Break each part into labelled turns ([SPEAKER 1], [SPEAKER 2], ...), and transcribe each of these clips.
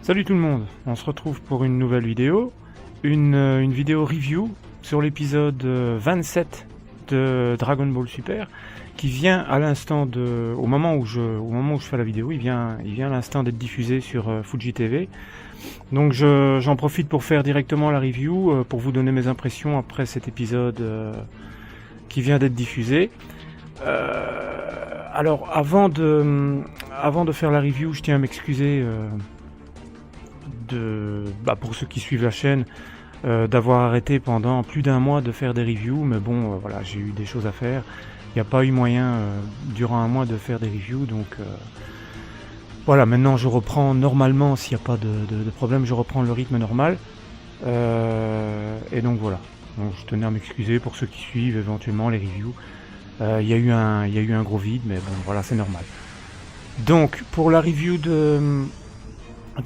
[SPEAKER 1] Salut tout le monde, on se retrouve pour une nouvelle vidéo, une vidéo review sur l'épisode 27 de Dragon Ball Super, qui vient à l'instant au moment où je fais la vidéo, il vient à l'instant d'être diffusé sur Fuji TV. Donc j'en profite pour faire directement la review, pour vous donner mes impressions après cet épisode qui vient d'être diffusé. Alors avant de faire la review, je tiens à m'excuser pour ceux qui suivent la chaîne, d'avoir arrêté pendant plus d'un mois de faire des reviews, mais bon, voilà, j'ai eu des choses à faire. Il n'y a pas eu moyen durant un mois de faire des reviews, donc voilà, maintenant je reprends normalement, s'il n'y a pas de problème, je reprends le rythme normal. Et donc voilà, donc, je tenais à m'excuser pour ceux qui suivent éventuellement les reviews. Il y a eu un gros vide, mais bon, voilà, c'est normal. Donc, pour la review de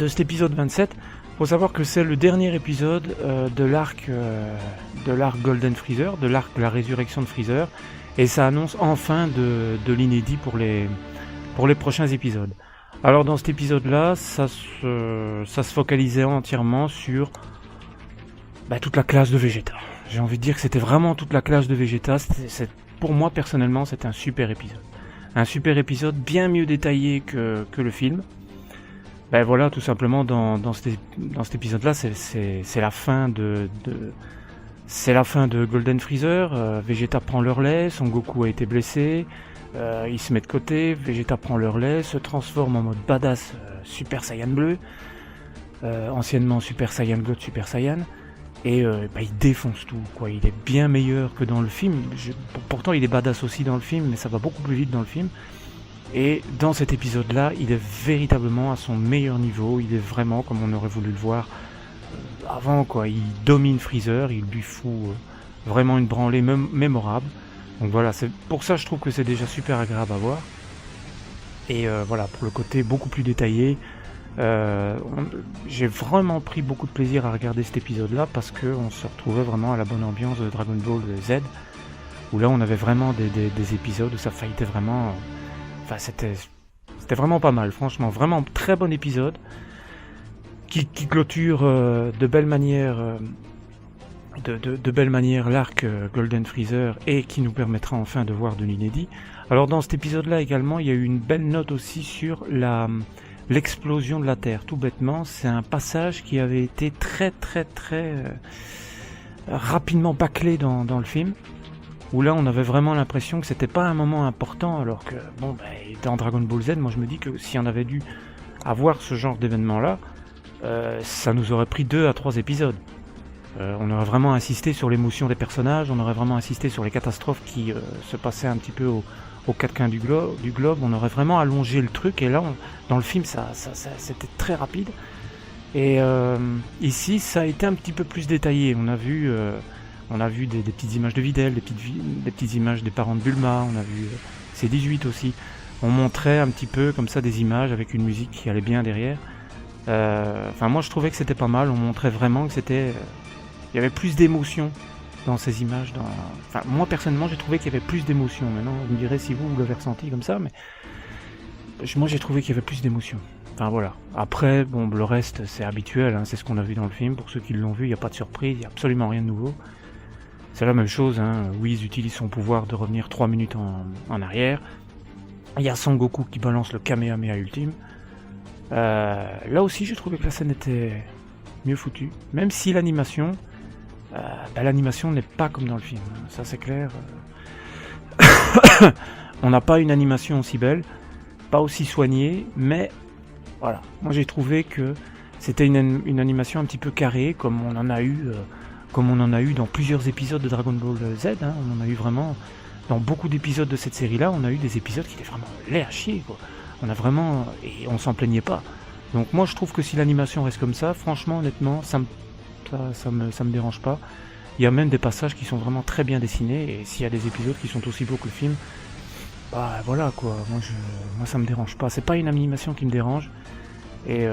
[SPEAKER 1] cet épisode 27, faut savoir que c'est le dernier épisode de l'arc Golden Freezer, de l'arc de la résurrection de Freezer, et ça annonce enfin de l'inédit pour les prochains épisodes. Alors dans cet épisode-là, ça se focalisait entièrement sur toute la classe de Vegeta. J'ai envie de dire que c'était vraiment toute la classe de Vegeta. Pour moi personnellement, c'était un super épisode. Un super épisode bien mieux détaillé que le film. Ben voilà, tout simplement dans cet épisode-là, c'est la fin c'est la fin de Golden Freezer. Vegeta prend le relais, Son Goku a été blessé, il se met de côté, Vegeta prend le relais, se transforme en mode badass Super Saiyan bleu, anciennement Super Saiyan God, Super Saiyan, et il défonce tout, quoi. Il est bien meilleur que dans le film. Pourtant il est badass aussi dans le film, mais ça va beaucoup plus vite dans le film. Et dans cet épisode-là, il est véritablement à son meilleur niveau. Il est vraiment comme on aurait voulu le voir avant, quoi. Il domine Freezer, il lui fout vraiment une branlée mémorable. Donc voilà, c'est pour ça que je trouve que c'est déjà super agréable à voir. Et voilà, pour le côté beaucoup plus détaillé, j'ai vraiment pris beaucoup de plaisir à regarder cet épisode-là parce qu'on se retrouvait vraiment à la bonne ambiance de Dragon Ball Z, où là on avait vraiment des épisodes où ça fightait vraiment. C'était vraiment pas mal, franchement, vraiment très bon épisode qui clôture de belle manière l'arc Golden Freezer et qui nous permettra enfin de voir de l'inédit. Alors dans cet épisode-là également, il y a eu une belle note aussi sur l'explosion de la Terre. Tout bêtement, c'est un passage qui avait été très rapidement bâclé dans le film, où là on avait vraiment l'impression que c'était pas un moment important, alors que dans Dragon Ball Z, moi je me dis que si on avait dû avoir ce genre d'événement là, ça nous aurait pris 2 à 3 épisodes. On aurait vraiment insisté sur l'émotion des personnages, on aurait vraiment insisté sur les catastrophes qui se passaient un petit peu aux 4 coins du globe, on aurait vraiment allongé le truc, et là dans le film ça c'était très rapide, et ici ça a été un petit peu plus détaillé. On a vu des petites images de Videl, des petites images des parents de Bulma, on a vu C18 aussi. On montrait un petit peu comme ça des images avec une musique qui allait bien derrière. Moi je trouvais que c'était pas mal, on montrait vraiment que il y avait plus d'émotion dans ces images. Moi personnellement j'ai trouvé qu'il y avait plus d'émotion. Maintenant vous me direz si vous l'avez ressenti comme ça, mais moi j'ai trouvé qu'il y avait plus d'émotion. Voilà. Après, le reste c'est habituel, hein, c'est ce qu'on a vu dans le film. Pour ceux qui l'ont vu, il n'y a pas de surprise, il n'y a absolument rien de nouveau. C'est la même chose, hein. Whis utilise son pouvoir de revenir 3 minutes en arrière. Il y a Son Goku qui balance le Kamehameha ultime. Là aussi, j'ai trouvé que la scène était mieux foutue. Même si l'animation n'est pas comme dans le film. Ça, c'est clair. On n'a pas une animation aussi belle, pas aussi soignée, mais voilà. Moi, j'ai trouvé que c'était une animation un petit peu carrée, comme on en a eu dans plusieurs épisodes de Dragon Ball Z, hein. On en a eu vraiment dans beaucoup d'épisodes de cette série-là. On a eu des épisodes qui étaient vraiment laids à chier, quoi. Et on s'en plaignait pas. Donc moi je trouve que si l'animation reste comme ça, franchement, honnêtement, ça me dérange pas. Il y a même des passages qui sont vraiment très bien dessinés, et s'il y a des épisodes qui sont aussi beaux que le film, voilà, quoi. Moi ça me dérange pas. C'est pas une animation qui me dérange, et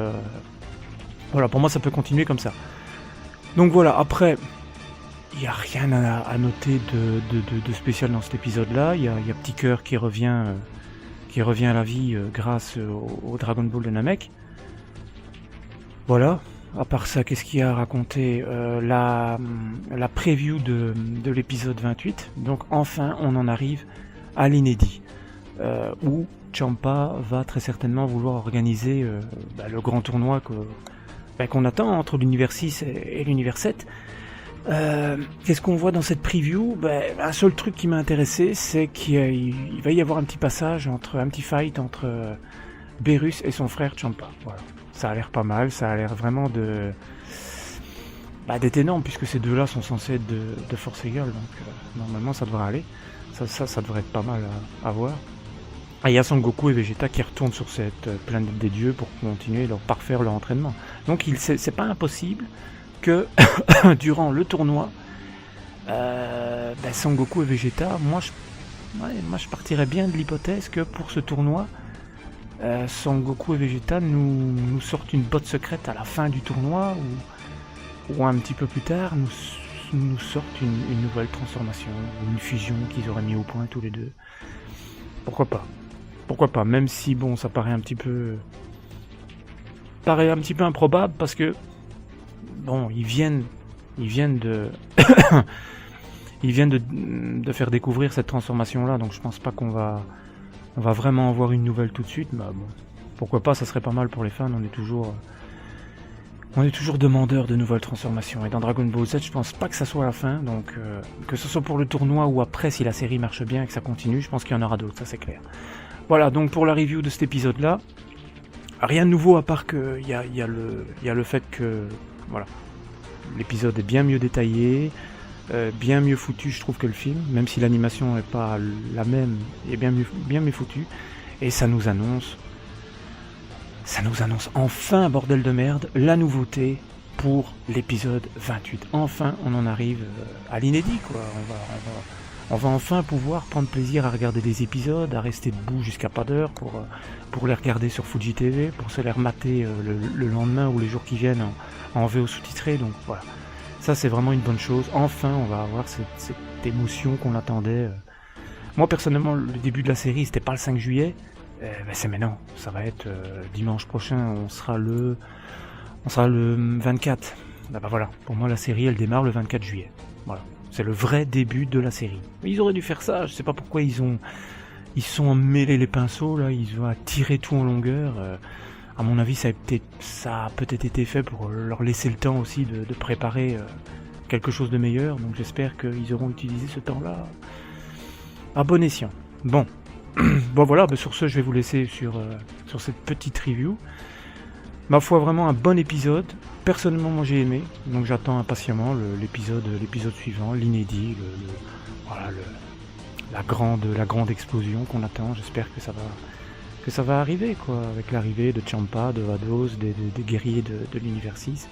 [SPEAKER 1] voilà, pour moi ça peut continuer comme ça. Donc voilà, après, il n'y a rien à noter de spécial dans cet épisode-là. Il y a Petit Cœur qui revient à la vie grâce au Dragon Ball de Namek. Voilà, à part ça, qu'est-ce qu'il y a à raconter? La preview de l'épisode 28, donc enfin on en arrive à l'inédit, où Ciampa va très certainement vouloir organiser le grand tournoi qu'on attend entre l'univers 6 et l'univers 7. Qu'est-ce qu'on voit dans cette preview? Un seul truc qui m'a intéressé, c'est qu'il va y avoir un petit passage, un petit fight entre Berus et son frère Ciampa. Voilà. Ça a l'air pas mal, ça a l'air vraiment d'être énorme, puisque ces deux-là sont censés être de force égale, donc normalement ça devrait aller. Ça devrait être pas mal à voir. Et il y a Son Goku et Vegeta qui retournent sur cette planète des dieux pour continuer parfaire leur entraînement. Donc c'est pas impossible que durant le tournoi, Son Goku et Vegeta, moi je partirais bien de l'hypothèse que pour ce tournoi, Son Goku et Vegeta nous sortent une botte secrète à la fin du tournoi, ou un petit peu plus tard nous sortent une nouvelle transformation, une fusion qu'ils auraient mis au point tous les deux. Pourquoi pas, même si bon, ça paraît un petit peu improbable, parce que bon, ils viennent de ils viennent de faire découvrir cette transformation là, donc je pense pas qu'on va vraiment en voir une nouvelle tout de suite. Mais bon, pourquoi pas, ça serait pas mal pour les fans. On est toujours demandeurs de nouvelles transformations, et dans Dragon Ball Z je pense pas que ça soit la fin, donc que ce soit pour le tournoi ou après, si la série marche bien et que ça continue, je pense qu'il y en aura d'autres, ça c'est clair. Voilà, donc pour la review de cet épisode là, rien de nouveau à part que il y a le fait que voilà, l'épisode est bien mieux détaillé, bien mieux foutu je trouve que le film, même si l'animation n'est pas la même, est bien mieux foutu, et ça nous annonce enfin, bordel de merde, la nouveauté pour l'épisode 28. Enfin, on en arrive à l'inédit, quoi. On va enfin pouvoir prendre plaisir à regarder des épisodes, à rester debout jusqu'à pas d'heure pour les regarder sur Fuji TV, pour se les remater le lendemain ou les jours qui viennent en VO sous-titré. Donc voilà, ça c'est vraiment une bonne chose. Enfin, on va avoir cette émotion qu'on attendait. Moi personnellement, le début de la série, c'était pas le 5 juillet. C'est maintenant, ça va être dimanche prochain, on sera le 24. Voilà, pour moi la série elle démarre le 24 juillet. Voilà, c'est le vrai début de la série. Mais ils auraient dû faire ça, je sais pas pourquoi ils sont mêlés les pinceaux là, ils ont tiré tout en longueur. À mon avis ça a peut-être été fait pour leur laisser le temps aussi de préparer quelque chose de meilleur, donc j'espère qu'ils auront utilisé ce temps-là à bon escient. Bon voilà, sur ce je vais vous laisser sur cette petite review. Ma foi, vraiment un bon épisode. Personnellement moi j'ai aimé, donc j'attends impatiemment l'épisode suivant, l'inédit, la grande explosion qu'on attend. J'espère que ça va arriver, quoi, avec l'arrivée de Ciampa, de Vados, des guerriers de l'univers 6.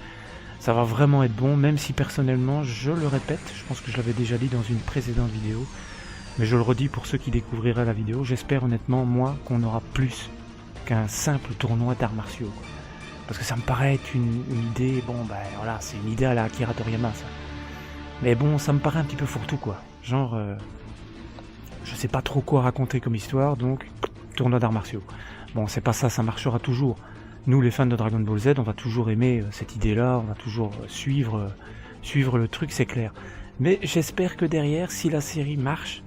[SPEAKER 1] Ça va vraiment être bon, même si personnellement, je le répète, je pense que je l'avais déjà dit dans une précédente vidéo, mais je le redis pour ceux qui découvriraient la vidéo, j'espère honnêtement, moi, qu'on aura plus qu'un simple tournoi d'arts martiaux, quoi. Parce que ça me paraît être une idée, voilà, c'est une idée à la Akira Toriyama, ça. Mais bon, ça me paraît un petit peu fourre-tout, quoi. Genre, je sais pas trop quoi raconter comme histoire, donc, tournoi d'arts martiaux. Bon, c'est pas ça, ça marchera toujours. Nous, les fans de Dragon Ball Z, on va toujours aimer cette idée-là, on va toujours suivre le truc, c'est clair. Mais j'espère que derrière, si la série marche,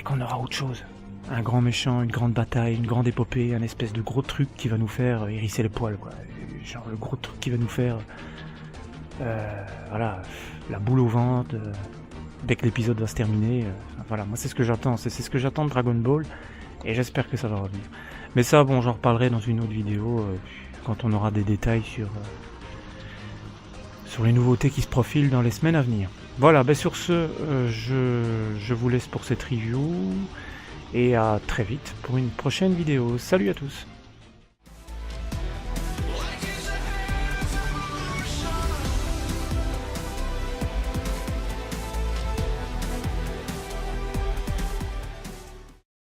[SPEAKER 1] qu'on aura autre chose. Un grand méchant, une grande bataille, une grande épopée, un espèce de gros truc qui va nous faire hérisser les poils, quoi. Genre le gros truc qui va nous faire voilà, la boule au ventre dès que l'épisode va se terminer. Voilà, moi c'est ce que j'attends, c'est ce que j'attends de Dragon Ball, et j'espère que ça va revenir. Mais ça, bon, j'en reparlerai dans une autre vidéo quand on aura des détails sur les nouveautés qui se profilent dans les semaines à venir. Voilà, sur ce, je vous laisse pour cette review, et à très vite pour une prochaine vidéo. Salut à tous!